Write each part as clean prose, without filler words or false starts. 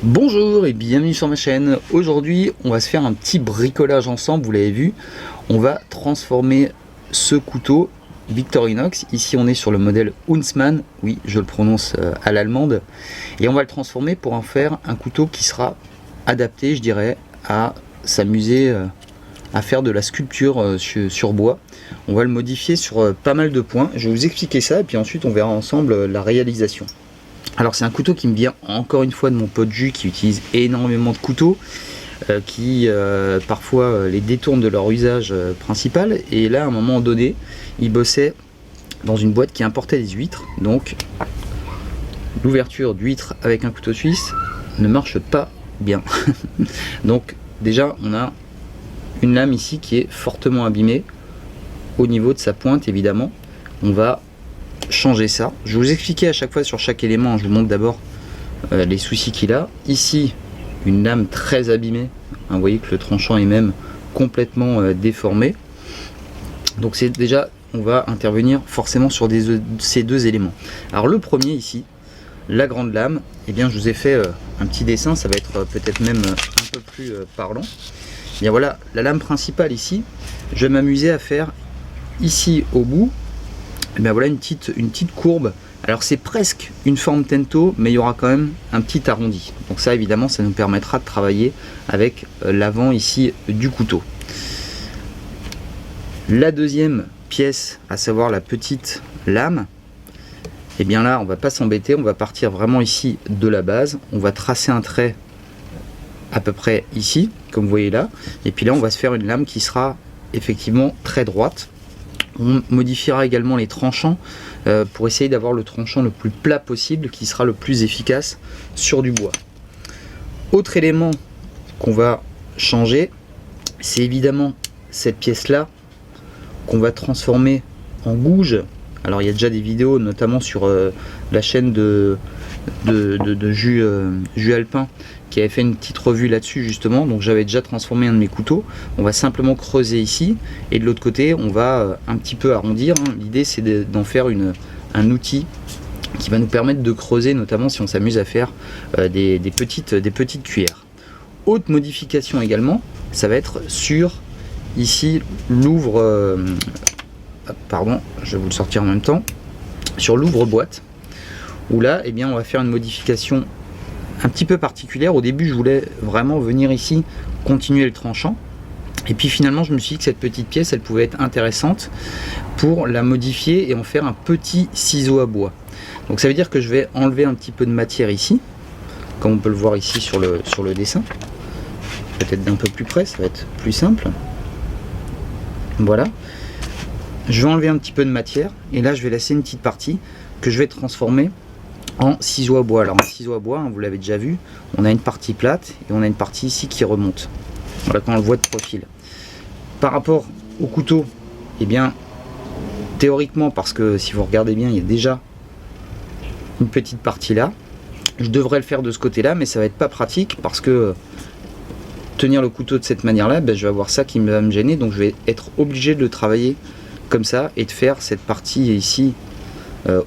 Bonjour et bienvenue sur ma chaîne. Aujourd'hui on va se faire un petit bricolage ensemble, vous l'avez vu. On va transformer ce couteau Victorinox. Ici on est sur le modèle Huntsman, oui je le prononce à l'allemande. Et on va le transformer pour en faire un couteau qui sera adapté, je dirais, à s'amuser à faire de la sculpture sur bois. On va le modifier sur pas mal de points. Je vais vous expliquer ça et puis ensuite on verra ensemble la réalisation. Alors c'est un couteau qui me vient encore une fois de mon pote Jus qui utilise énormément de couteaux, qui parfois les détournent de leur usage principal. Et là à un moment donné, il bossait dans une boîte qui importait des huîtres. Donc l'ouverture d'huîtres avec un couteau suisse ne marche pas bien. Donc déjà on a une lame ici qui est fortement abîmée au niveau de sa pointe évidemment. On va changer ça. Je vais vous expliquer à chaque fois sur chaque élément. Je vous montre d'abord les soucis qu'il a. Ici, une lame très abîmée. Vous voyez que le tranchant est même complètement déformé. Donc c'est déjà, on va intervenir forcément sur ces deux éléments. Alors le premier ici, la grande lame, eh bien je vous ai fait un petit dessin. Ça va être peut-être même un peu plus parlant. Eh bien voilà, la lame principale ici. Je vais m'amuser à faire ici au bout. Et bien voilà une petite courbe. Alors c'est presque une forme tento, mais il y aura quand même un petit arrondi. Donc ça évidemment ça nous permettra de travailler avec l'avant ici du couteau. La deuxième pièce, à savoir la petite lame, et bien là on va pas s'embêter, on va partir vraiment ici de la base. On va tracer un trait à peu près ici, comme vous voyez là. Et puis là on va se faire une lame qui sera effectivement très droite. On modifiera également les tranchants pour essayer d'avoir le tranchant le plus plat possible qui sera le plus efficace sur du bois. Autre élément qu'on va changer, c'est évidemment cette pièce là qu'on va transformer en gouge. Alors il y a déjà des vidéos notamment sur la chaîne de Jus Alpin qui avait fait une petite revue là-dessus justement. Donc j'avais déjà transformé un de mes couteaux. On va simplement creuser ici et de l'autre côté on va un petit peu arrondir. L'idée c'est d'en faire un outil qui va nous permettre de creuser, notamment si on s'amuse à faire des petites cuillères. Autre modification également, ça va être sur ici l'ouvre pardon, je vais vous le sortir en même temps, sur l'ouvre-boîte, où là eh bien on va faire une modification un petit peu particulière. Au début je voulais vraiment venir ici continuer le tranchant et puis finalement je me suis dit que cette petite pièce elle pouvait être intéressante pour la modifier et en faire un petit ciseau à bois. Donc ça veut dire que je vais enlever un petit peu de matière ici, comme on peut le voir ici sur le dessin, peut-être d'un peu plus près, ça va être plus simple. Voilà, je vais enlever un petit peu de matière et là je vais laisser une petite partie que je vais transformer en ciseau à bois. Alors un ciseau à bois, vous l'avez déjà vu, on a une partie plate et on a une partie ici qui remonte. Voilà quand on le voit de profil. Par rapport au couteau, eh bien théoriquement, parce que si vous regardez bien, il y a déjà une petite partie là. Je devrais le faire de ce côté-là, mais ça va être pas pratique parce que tenir le couteau de cette manière-là, ben, je vais avoir ça qui va me gêner, donc je vais être obligé de le travailler comme ça et de faire cette partie ici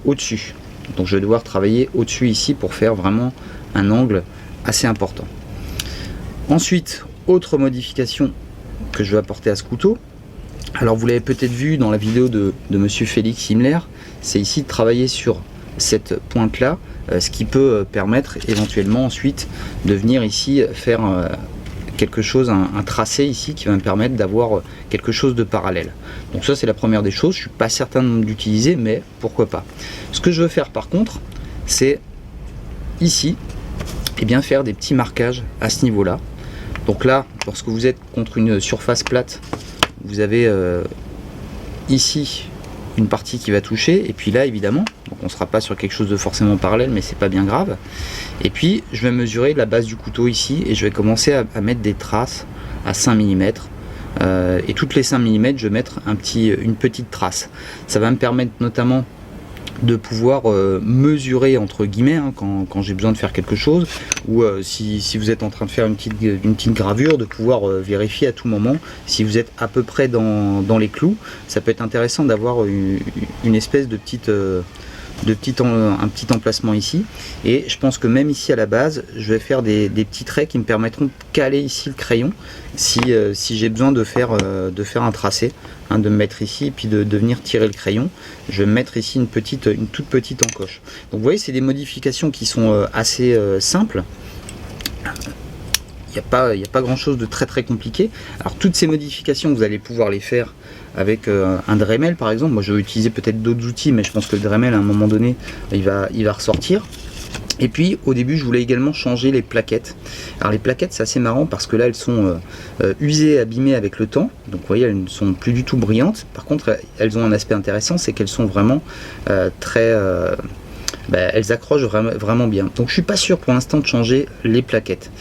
au-dessus. Donc je vais devoir travailler au-dessus ici pour faire vraiment un angle assez important. Ensuite, autre modification que je vais apporter à ce couteau. Alors vous l'avez peut-être vu dans la vidéo de Monsieur Félix Himmler, c'est ici de travailler sur cette pointe là, ce qui peut permettre éventuellement ensuite de venir ici faire quelque chose, un tracé ici qui va me permettre d'avoir quelque chose de parallèle. Donc ça c'est la première des choses, je suis pas certain d'utiliser, mais pourquoi pas. Ce que je veux faire par contre, c'est ici et bien faire des petits marquages à ce niveau là. Donc là, lorsque vous êtes contre une surface plate, vous avez ici une partie qui va toucher, et puis là évidemment, donc on ne sera pas sur quelque chose de forcément parallèle, mais c'est pas bien grave. Et puis je vais mesurer la base du couteau ici, et je vais commencer à mettre des traces à 5 mm. Et toutes les 5 mm, je vais mettre une petite trace. Ça va me permettre notamment de pouvoir mesurer entre guillemets quand j'ai besoin de faire quelque chose, ou si vous êtes en train de faire une petite gravure, de pouvoir vérifier à tout moment si vous êtes à peu près dans les clous. Ça peut être intéressant d'avoir une espèce de petite un petit emplacement ici, et je pense que même ici à la base je vais faire des petits traits qui me permettront de caler ici le crayon si j'ai besoin de faire un tracé, hein, de me mettre ici et puis de venir tirer le crayon. Je vais me mettre ici une toute petite encoche. Donc vous voyez, c'est des modifications qui sont assez simples. Il n'y a pas grand chose de très compliqué. Alors toutes ces modifications, vous allez pouvoir les faire avec un Dremel par exemple. Moi je vais utiliser peut-être d'autres outils, mais je pense que le Dremel à un moment donné il va ressortir. Et puis au début je voulais également changer les plaquettes. Alors les plaquettes, c'est assez marrant parce que là elles sont usées, abîmées avec le temps. Donc vous voyez, elles ne sont plus du tout brillantes. Par contre elles ont un aspect intéressant, c'est qu'elles sont vraiment elles accrochent vraiment bien. Donc je suis pas sûr pour l'instant de changer les plaquettes.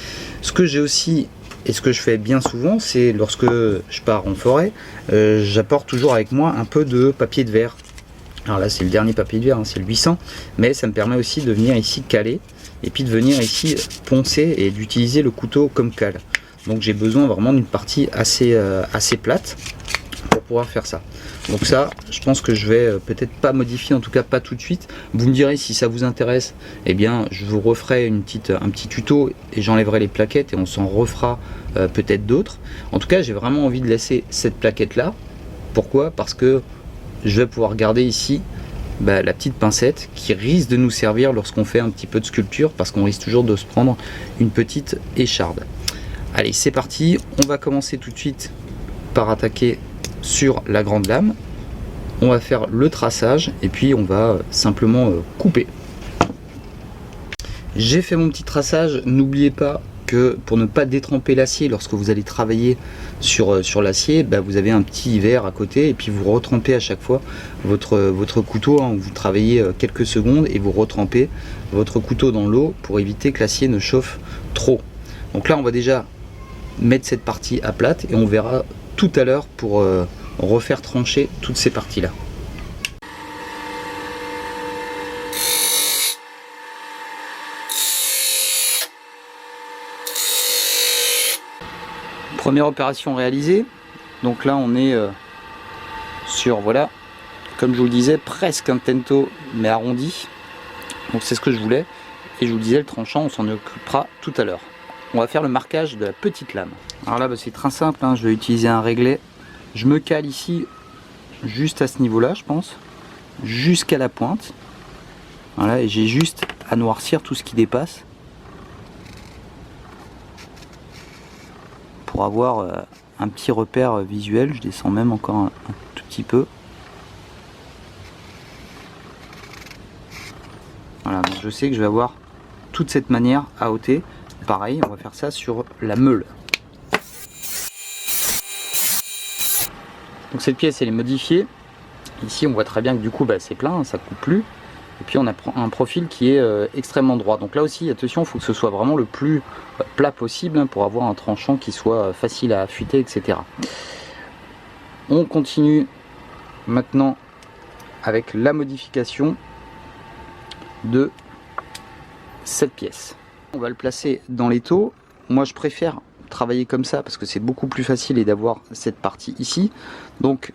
Ce que j'ai aussi, et ce que je fais bien souvent, c'est lorsque je pars en forêt, j'apporte toujours avec moi un peu de papier de verre. Alors là c'est le dernier papier de verre, hein, c'est le 800, mais ça me permet aussi de venir ici caler, et puis de venir ici poncer et d'utiliser le couteau comme cale. Donc j'ai besoin vraiment d'une partie assez plate pour pouvoir faire ça. Donc ça, je pense que je vais peut-être pas modifier, en tout cas pas tout de suite. Vous me direz si ça vous intéresse, eh bien je vous referai un petit tuto et j'enlèverai les plaquettes et on s'en refera peut-être d'autres. En tout cas, j'ai vraiment envie de laisser cette plaquette là. Pourquoi? Parce que je vais pouvoir garder ici la petite pincette qui risque de nous servir lorsqu'on fait un petit peu de sculpture, parce qu'on risque toujours de se prendre une petite écharde. Allez, c'est parti, on va commencer tout de suite par attaquer sur la grande lame. On va faire le traçage et puis on va simplement couper. J'ai fait mon petit traçage. N'oubliez pas que pour ne pas détremper l'acier lorsque vous allez travailler sur l'acier, vous avez un petit verre à côté et puis vous retrempez à chaque fois votre couteau, hein, vous travaillez quelques secondes et vous retrempez votre couteau dans l'eau pour éviter que l'acier ne chauffe trop. Donc là on va déjà mettre cette partie à plat et on verra tout à l'heure pour refaire trancher toutes ces parties là. Première opération réalisée. Donc là on est sur, voilà, comme je vous le disais, presque un tento mais arrondi. Donc c'est ce que je voulais, et je vous le disais, le tranchant on s'en occupera tout à l'heure. On va faire le marquage de la petite lame. Alors là c'est très simple, hein, je vais utiliser un réglet. Je me cale ici juste à ce niveau là, je pense, jusqu'à la pointe. Voilà, et j'ai juste à noircir tout ce qui dépasse pour avoir un petit repère visuel. Je descends même encore un tout petit peu. Voilà, donc je sais que je vais avoir toute cette manière à ôter. Pareil, on va faire ça sur la meule. Donc cette pièce elle est modifiée. Ici on voit très bien que du coup c'est plein, ça coupe plus. Et puis on a un profil qui est extrêmement droit. Donc là aussi attention, il faut que ce soit vraiment le plus plat possible, hein, pour avoir un tranchant qui soit facile à affûter, etc. On continue maintenant avec la modification de cette pièce. On va le placer dans l'étau. Moi je préfère travailler comme ça parce que c'est beaucoup plus facile et d'avoir cette partie ici. Donc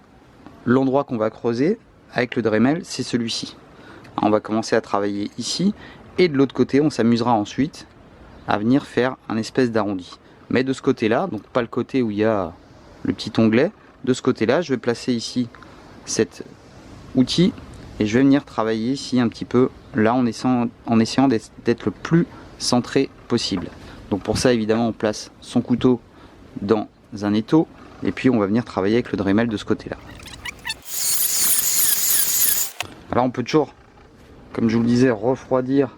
l'endroit qu'on va creuser avec le Dremel, c'est celui-ci. On va commencer à travailler ici et de l'autre côté on s'amusera ensuite à venir faire un espèce d'arrondi. Mais de ce côté là, donc pas le côté où il y a le petit onglet, de ce côté là je vais placer ici cet outil et je vais venir travailler ici un petit peu là en essayant d'être le plus centré possible. Donc pour ça évidemment on place son couteau dans un étau et puis on va venir travailler avec le Dremel de ce côté là. Alors on peut toujours, comme je vous le disais, refroidir.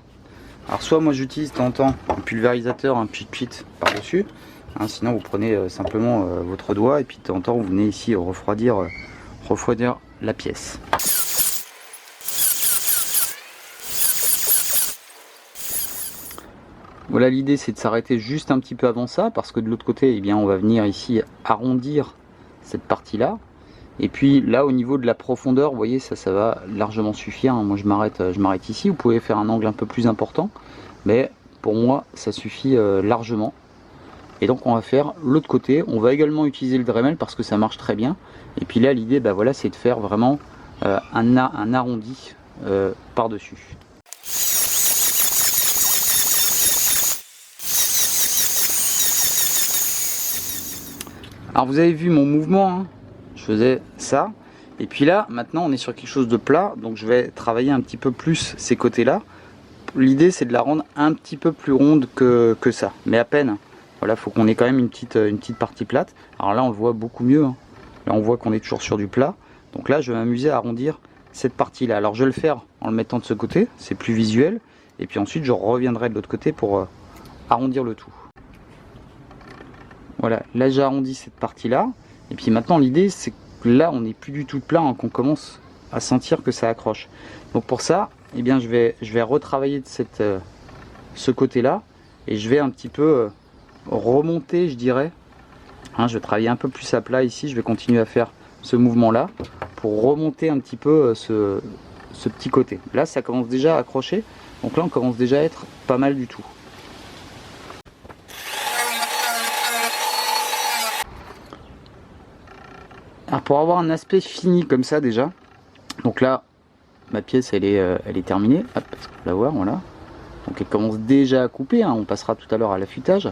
Alors soit moi j'utilise de temps en temps un pulvérisateur, un pit par dessus, hein, sinon vous prenez simplement votre doigt et puis de temps en temps vous venez ici refroidir la pièce. Voilà, l'idée c'est de s'arrêter juste un petit peu avant ça parce que de l'autre côté, eh bien, on va venir ici arrondir cette partie là. Et puis là au niveau de la profondeur, vous voyez, ça va largement suffire. Moi je m'arrête ici. Vous pouvez faire un angle un peu plus important, mais pour moi ça suffit largement. Et donc on va faire l'autre côté. On va également utiliser le Dremel parce que ça marche très bien. Et puis là l'idée, voilà, c'est de faire vraiment un arrondi par-dessus. Alors vous avez vu mon mouvement, hein, je faisais ça. Et puis là, maintenant, on est sur quelque chose de plat, donc je vais travailler un petit peu plus ces côtés-là. L'idée, c'est de la rendre un petit peu plus ronde que ça, mais à peine. Voilà, il faut qu'on ait quand même une petite partie plate. Alors là, on le voit beaucoup mieux. Hein. Là, on voit qu'on est toujours sur du plat. Donc là, je vais m'amuser à arrondir cette partie-là. Alors, je vais le faire en le mettant de ce côté, c'est plus visuel. Et puis ensuite, je reviendrai de l'autre côté pour arrondir le tout. Voilà, là, j'ai arrondi cette partie-là. Et puis maintenant, l'idée, c'est que là, on n'est plus du tout plat, hein, qu'on commence à sentir que ça accroche. Donc pour ça, eh bien, je vais retravailler de ce côté-là. Et je vais un petit peu remonter, je dirais. Hein, je vais travailler un peu plus à plat ici. Je vais continuer à faire ce mouvement-là pour remonter un petit peu ce petit côté. Là, ça commence déjà à accrocher. Donc là, on commence déjà à être pas mal du tout. Alors pour avoir un aspect fini comme ça déjà, donc là, ma pièce elle est terminée. Hop, on peut la voir, voilà. Donc elle commence déjà à couper, hein. On passera tout à l'heure à l'affûtage.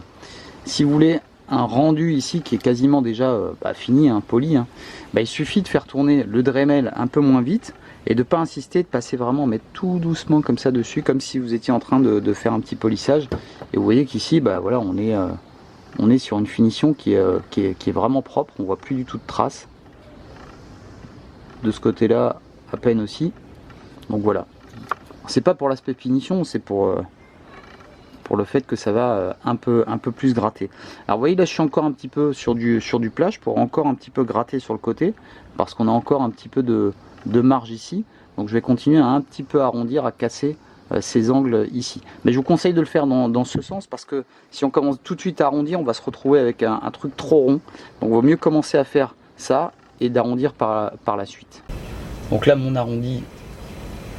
Si vous voulez un rendu ici qui est quasiment déjà fini, hein, poli, hein, il suffit de faire tourner le Dremel un peu moins vite et de ne pas insister, de passer vraiment, mais tout doucement comme ça dessus, comme si vous étiez en train de faire un petit polissage. Et vous voyez qu'ici, voilà, on est sur une finition qui est vraiment propre, on voit plus du tout de traces. De ce côté-là, à peine aussi. Donc voilà. C'est pas pour l'aspect finition, c'est pour le fait que ça va un peu plus gratter. Alors vous voyez là je suis encore un petit peu sur du plat, je pourrais encore un petit peu gratter sur le côté parce qu'on a encore un petit peu de marge ici. Donc je vais continuer à un petit peu arrondir, à casser ces angles ici. Mais je vous conseille de le faire dans ce sens parce que si on commence tout de suite à arrondir, on va se retrouver avec un truc trop rond. Donc il vaut mieux commencer à faire ça et d'arrondir par la suite. Donc là mon arrondi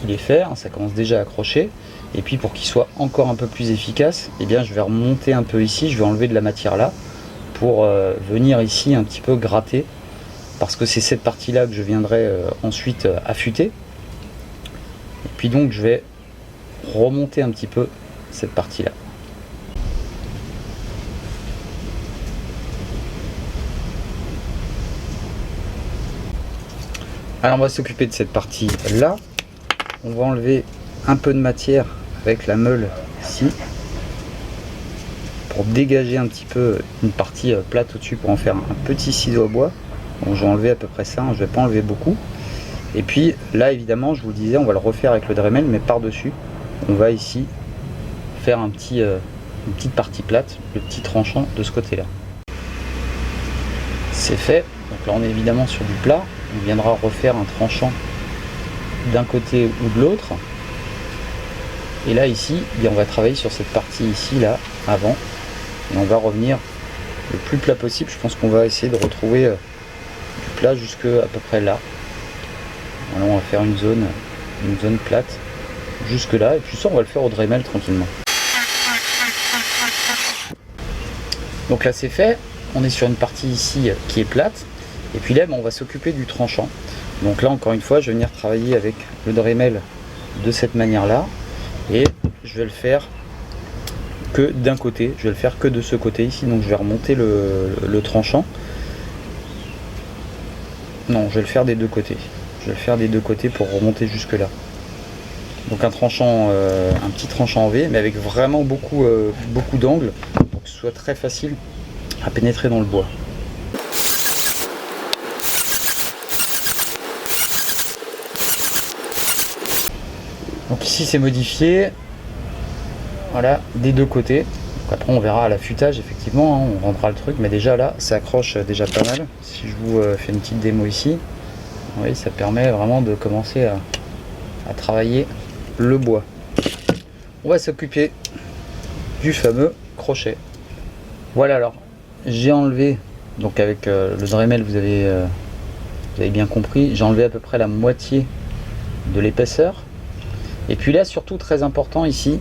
il est fait, hein, ça commence déjà à accrocher. Et puis pour qu'il soit encore un peu plus efficace, eh bien je vais remonter un peu ici, je vais enlever de la matière là pour venir ici un petit peu gratter parce que c'est cette partie là que je viendrai ensuite affûter. Et puis donc je vais remonter un petit peu cette partie là. Alors on va s'occuper de cette partie là. On va enlever un peu de matière avec la meule ici pour dégager un petit peu une partie plate au-dessus pour en faire un petit ciseau à bois. Bon, je vais enlever à peu près ça, hein, je vais pas enlever beaucoup. Et puis là évidemment je vous le disais, on va le refaire avec le Dremel, mais par-dessus on va ici faire une petite partie plate, le petit tranchant de ce côté là. C'est fait, donc là on est évidemment sur du plat, on viendra refaire un tranchant d'un côté ou de l'autre. Et là ici, on va travailler sur cette partie ici, là, avant. Et on va revenir le plus plat possible. Je pense qu'on va essayer de retrouver du plat jusque à peu près là. Voilà, on va faire une zone plate jusque là. Et puis ça, on va le faire au Dremel tranquillement. Donc là c'est fait. On est sur une partie ici qui est plate. Et puis là, on va s'occuper du tranchant. Donc là, encore une fois, je vais venir travailler avec le Dremel de cette manière-là. Et je vais le faire que d'un côté, je vais le faire que de ce côté ici. Donc je vais remonter le tranchant. Non, je vais le faire des deux côtés. Je vais le faire des deux côtés pour remonter jusque là. Donc un petit tranchant en V, mais avec vraiment beaucoup d'angles pour que ce soit très facile à pénétrer dans le bois. Donc ici c'est modifié, voilà, des deux côtés. Donc après on verra à l'affûtage effectivement, hein, on rendra le truc, mais déjà là ça accroche déjà pas mal. Si je vous fais une petite démo ici, vous voyez, ça permet vraiment de commencer à travailler le bois. On va s'occuper du fameux crochet. Voilà, alors j'ai enlevé, donc avec le Dremel vous avez bien compris, j'ai enlevé à peu près la moitié de l'épaisseur. Et puis là, surtout très important ici,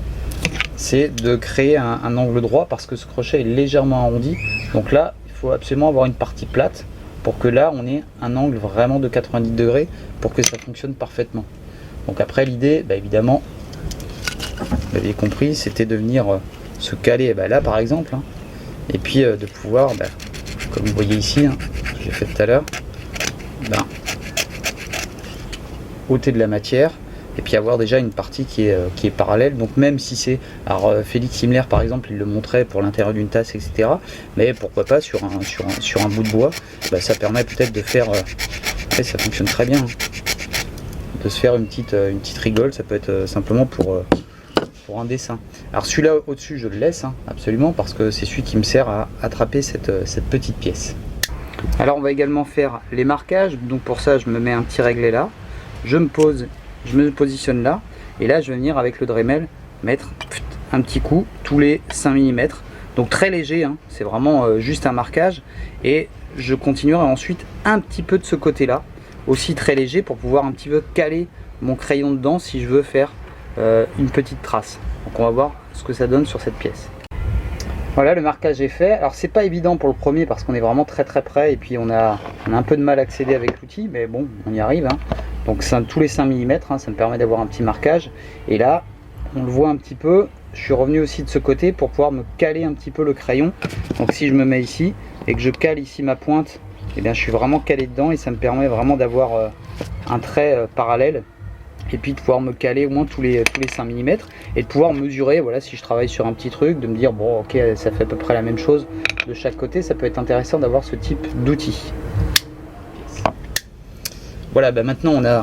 c'est de créer un angle droit parce que ce crochet est légèrement arrondi. Donc là, il faut absolument avoir une partie plate pour que là, on ait un angle vraiment de 90 degrés pour que ça fonctionne parfaitement. Donc après l'idée, évidemment, vous avez compris, c'était de venir se caler là par exemple, hein, et puis de pouvoir, comme vous voyez ici, hein, ce que j'ai fait tout à l'heure, ôter de la matière et puis avoir déjà une partie qui est parallèle. Donc même si c'est, alors Félix Himmler par exemple il le montrait pour l'intérieur d'une tasse, etc., mais pourquoi pas sur un bout de bois, ça permet peut-être de faire, ça fonctionne très bien, de se faire une petite rigole. Ça peut être simplement pour un dessin. Alors celui-là au-dessus je le laisse, hein, absolument, parce que c'est celui qui me sert à attraper cette petite pièce. Alors on va également faire les marquages. Donc pour ça je me mets un petit réglet là, je me positionne là, et là je vais venir avec le Dremel mettre un petit coup tous les 5 mm. Donc très léger, hein, c'est vraiment juste un marquage, et je continuerai ensuite un petit peu de ce côté là, aussi très léger, pour pouvoir un petit peu caler mon crayon dedans si je veux faire une petite trace. Donc on va voir ce que ça donne sur cette pièce. Voilà, le marquage est fait. Alors c'est pas évident pour le premier parce qu'on est vraiment très près, et puis on a un peu de mal à accéder avec l'outil, mais bon, on y arrive, hein. Donc tous les 5 mm, hein, ça me permet d'avoir un petit marquage. Et là, on le voit un petit peu, je suis revenu aussi de ce côté pour pouvoir me caler un petit peu le crayon. Donc si je me mets ici et que je cale ici ma pointe, et bien je suis vraiment calé dedans, et ça me permet vraiment d'avoir un trait parallèle, et puis de pouvoir me caler au moins tous les 5 mm, et de pouvoir mesurer, voilà, si je travaille sur un petit truc, de me dire bon ok, ça fait à peu près la même chose de chaque côté. Ça peut être intéressant d'avoir ce type d'outil. Voilà, maintenant on a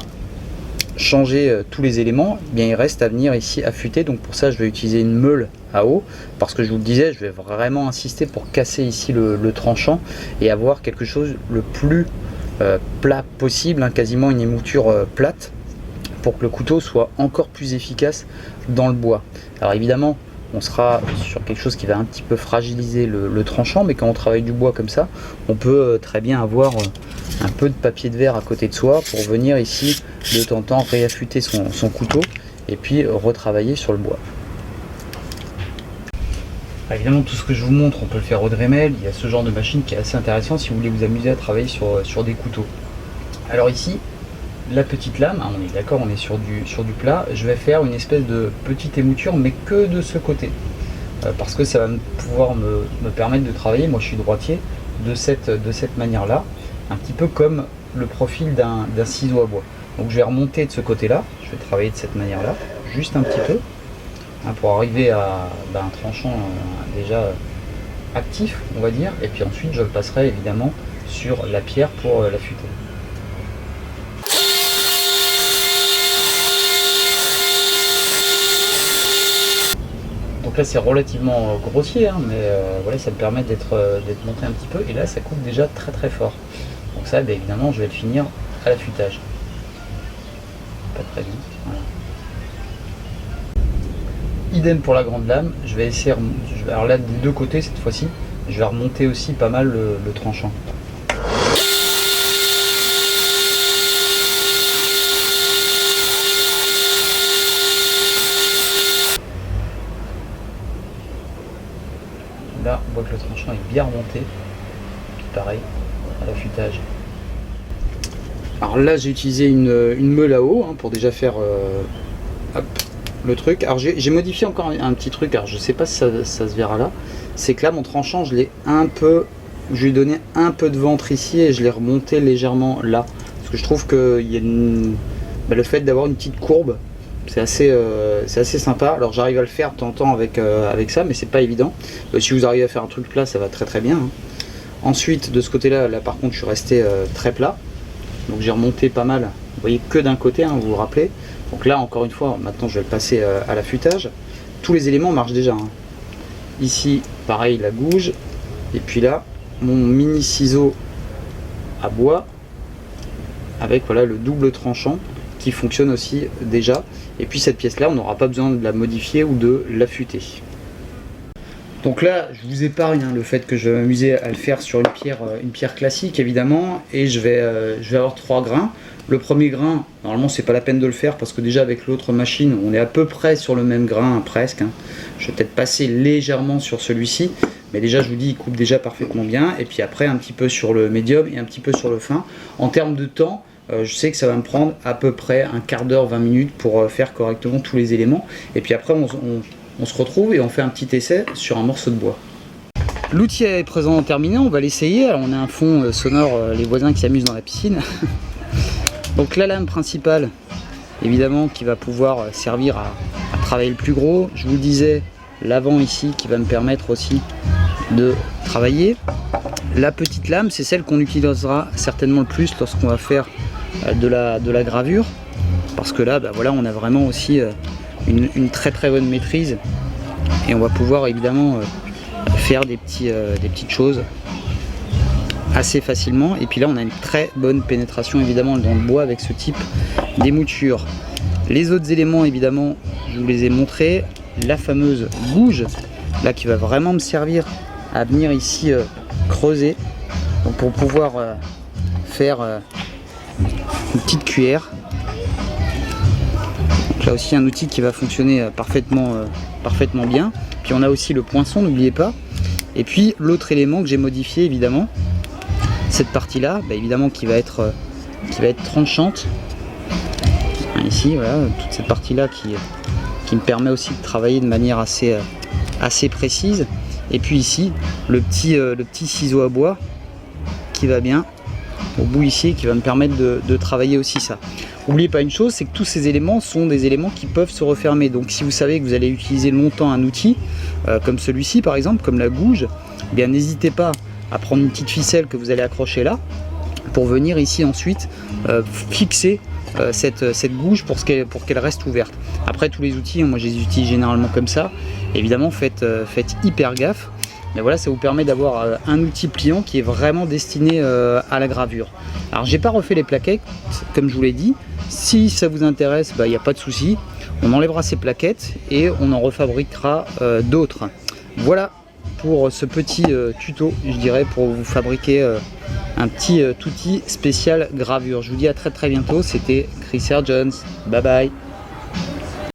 changé tous les éléments. Bien, il reste à venir ici affûter. Donc pour ça je vais utiliser une meule à eau, parce que je vous le disais, je vais vraiment insister pour casser ici le tranchant et avoir quelque chose le plus plat possible, hein, quasiment une émouture plate, pour que le couteau soit encore plus efficace dans le bois. Alors évidemment on sera sur quelque chose qui va un petit peu fragiliser le tranchant, mais quand on travaille du bois comme ça, on peut très bien avoir un peu de papier de verre à côté de soi pour venir ici de temps en temps réaffûter son couteau et puis retravailler sur le bois. Évidemment, tout ce que je vous montre, on peut le faire au Dremel. Il y a ce genre de machine qui est assez intéressant si vous voulez vous amuser à travailler sur des couteaux. Alors ici, la petite lame, hein, on est d'accord, on est sur du plat. Je vais faire une espèce de petite émouture, mais que de ce côté, parce que ça va pouvoir me permettre de travailler, moi je suis droitier, de cette manière là, un petit peu comme le profil d'un ciseau à bois. Donc je vais remonter de ce côté là, je vais travailler de cette manière là, juste un petit peu, hein, pour arriver à un tranchant déjà actif, on va dire, et puis ensuite je le passerai évidemment sur la pierre pour l'affûter. Donc là c'est relativement grossier, hein, mais voilà, ça me permet d'être monté un petit peu, et là ça coupe déjà très fort. Donc ça, évidemment, je vais le finir à l'affûtage. Pas très bien. Voilà. Idem pour la grande lame, je vais essayer, alors là des deux côtés cette fois-ci, je vais remonter aussi pas mal le tranchant. Là, on voit que le tranchant est bien remonté. Puis pareil, à l'affûtage. Alors là, j'ai utilisé une meule à eau, hein, pour déjà faire hop, le truc. Alors j'ai modifié encore un petit truc, alors je sais pas si ça se verra là. C'est que là, mon tranchant, je l'ai je lui ai donné un peu de ventre ici, et je l'ai remonté légèrement là. Parce que je trouve que il y a le fait d'avoir une petite courbe, c'est assez sympa. Alors j'arrive à le faire de temps en temps avec ça, mais c'est pas évident. Si vous arrivez à faire un truc plat, ça va très bien, hein. Ensuite, de ce côté-là, par contre, je suis resté très plat. Donc j'ai remonté pas mal. Vous voyez que d'un côté, hein, vous vous rappelez. Donc là, encore une fois, maintenant je vais le passer à l'affûtage. Tous les éléments marchent déjà, hein. Ici, pareil, la gouge. Et puis là, mon mini ciseau à bois avec, voilà, le double tranchant qui fonctionne aussi déjà. Et puis cette pièce là, on n'aura pas besoin de la modifier ou de l'affûter. Donc là, je vous épargne, hein, le fait que je vais m'amuser à le faire sur une pierre classique évidemment, et je vais avoir 3 grains. Le premier grain, normalement c'est pas la peine de le faire parce que déjà avec l'autre machine, on est à peu près sur le même grain, hein, presque, hein. Je vais peut-être passer légèrement sur celui-ci, mais déjà je vous dis, il coupe déjà parfaitement bien. Et puis après un petit peu sur le médium et un petit peu sur le fin. En termes de temps, je sais que ça va me prendre à peu près un quart d'heure, 20 minutes pour faire correctement tous les éléments. Et puis après, on se retrouve et on fait un petit essai sur un morceau de bois. L'outil est présent terminé, on va l'essayer. Alors on a un fond sonore, les voisins qui s'amusent dans la piscine. Donc la lame principale, évidemment, qui va pouvoir servir à travailler le plus gros. Je vous le disais, l'avant ici qui va me permettre aussi de travailler. La petite lame, c'est celle qu'on utilisera certainement le plus lorsqu'on va faire de la gravure, parce que là, bah voilà, on a vraiment aussi une très bonne maîtrise et on va pouvoir évidemment faire des petites choses assez facilement. Et puis là, on a une très bonne pénétration évidemment dans le bois avec ce type d'émouture. Les autres éléments, évidemment, je vous les ai montrés. La fameuse gouge, là, qui va vraiment me servir à venir ici creuser, donc pour pouvoir faire une petite cuillère. Donc là aussi un outil qui va fonctionner parfaitement bien. Puis on a aussi le poinçon, n'oubliez pas. Et puis l'autre élément que j'ai modifié, évidemment, cette partie là, bah, évidemment qui va être tranchante. Ici, voilà, toute cette partie là qui me permet aussi de travailler de manière assez précise. Et puis ici, le petit ciseau à bois qui va bien au bout ici, qui va me permettre de travailler aussi ça. N'oubliez pas une chose, c'est que tous ces éléments sont des éléments qui peuvent se refermer. Donc si vous savez que vous allez utiliser longtemps un outil, comme celui-ci par exemple, comme la gouge, eh bien n'hésitez pas à prendre une petite ficelle que vous allez accrocher là, pour venir ici ensuite fixer cette gouge pour qu'elle reste ouverte. Après tous les outils, moi je les utilise généralement comme ça. Évidemment faites hyper gaffe, mais voilà, ça vous permet d'avoir un outil pliant qui est vraiment destiné à la gravure. Alors j'ai pas refait les plaquettes comme je vous l'ai dit. Si ça vous intéresse, il n'y a pas de souci, on enlèvera ces plaquettes et on en refabriquera d'autres. Voilà pour ce petit tuto, je dirais, pour vous fabriquer un petit outil spécial gravure. Je vous dis à très bientôt, c'était Chris Jones, bye bye.